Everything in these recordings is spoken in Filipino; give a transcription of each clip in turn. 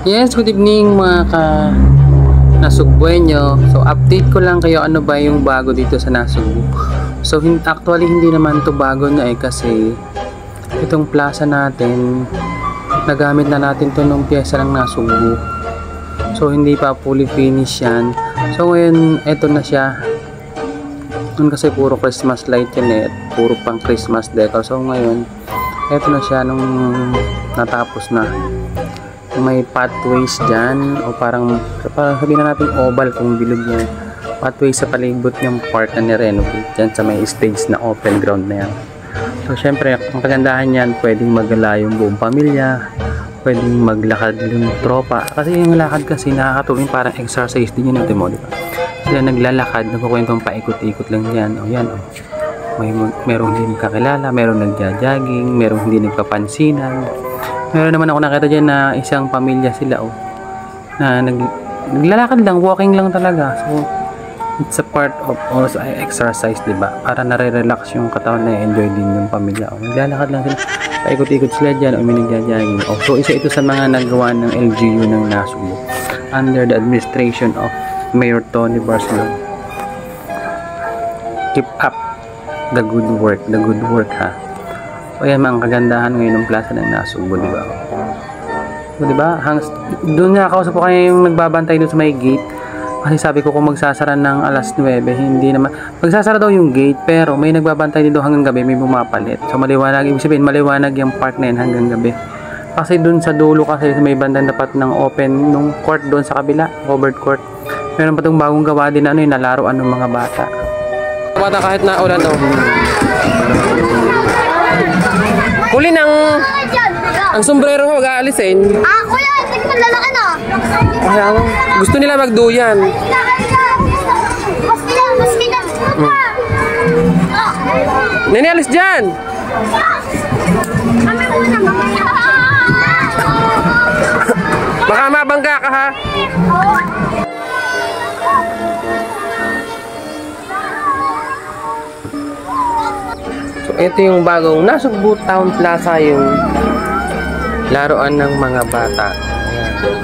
Yes, good evening mga Nasugbuenyo. So update ko lang kayo ano ba yung bago dito sa Nasugbu. So actually hindi naman to bago na kasi itong plaza natin nagamit na natin to nung pyesa ng Nasugbu. So hindi pa fully finish yan. So ngayon eto na siya. Noon kasi puro Christmas light yan puro pang Christmas decor. So ngayon eto na siya nung natapos na. May pathways dyan o parang sabihin na natin oval kung bilog niya, pathways sa palibot ng park na nirenovate dyan sa may stage na open ground na yan. So syempre ang kagandahan yan, pwedeng magala yung buong pamilya, pwedeng maglakad yung tropa kasi yung lakad kasi nakakatulong, parang exercise din yun natin mo, diba? Sila naglalakad, nagkukwentong paikot-ikot lang yan. O yan o, merong hindi kakilala, merong nagja-jogging, merong hindi nagpapansinan. Meron naman ako nakita dyan na isang pamilya sila na naglalakad lang, walking lang talaga. So it's a part of also exercise, diba? Para nare-relax yung katawan na enjoy din yung pamilya. Naglalakad lang sila, paikot-ikot sila dyan o may nagja-jogging. So isa ito sa mga nagawa ng LGU ng Nasugbu under the administration of Mayor Tony Barcelona. Keep up the good work ha. O yan mga kagandahan ngayon ng plaza ng Nasugbu, diba? O diba? Doon nga kausap ko kayo yung nagbabantay doon sa may gate. Kasi sabi ko kung magsasara ng alas 9, hindi naman. Magsasara daw yung gate, pero may nagbabantay dito hanggang gabi, may bumapalit. So maliwanag, ibig sabihin maliwanag yung park na yun hanggang gabi. Kasi doon sa dulo kasi may bandang dapat ng open nung court doon sa kabila, covered court. Meron pa itong bagong gawa din yung nalaruan ng mga bata. Bata kahit na ulan daw. Huli ang sombrero mo mag-aalisin. Kuya, tignan lalaki na. Kaya gusto nila magduyan. Maski na. Nene, alis dyan. Baka mabangga ka ha. Ito yung bagong Nasugbu Town Plaza, yung laruan ng mga bata. Ayan.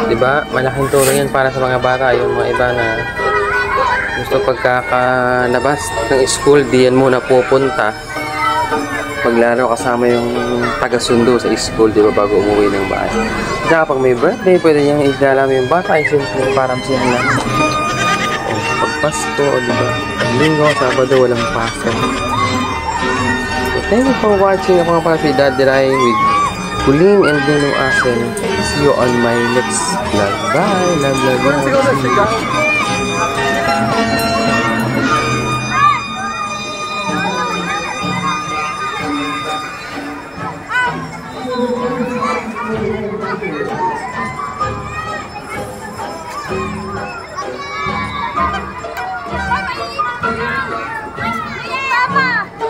Diba? Malaking tulong yan para sa mga bata. Yung mga iba na gusto pagkakalabas ng school, di yan muna pupunta. Maglaro kasama yung taga-sundo sa school, diba? Bago umuwi ng bahay. Saka pag may birthday, pwede niyang ilalami yung bata. Ay, simple, parang siya lang. Pag Pasko, diba? Linggo, Sabado, walang pasok. Thank you for watching. Ako nga pala si Daddy Rai with Kuling and Dino Asen. See you on my next vlog. Bye! Love, love, love.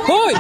Hoy!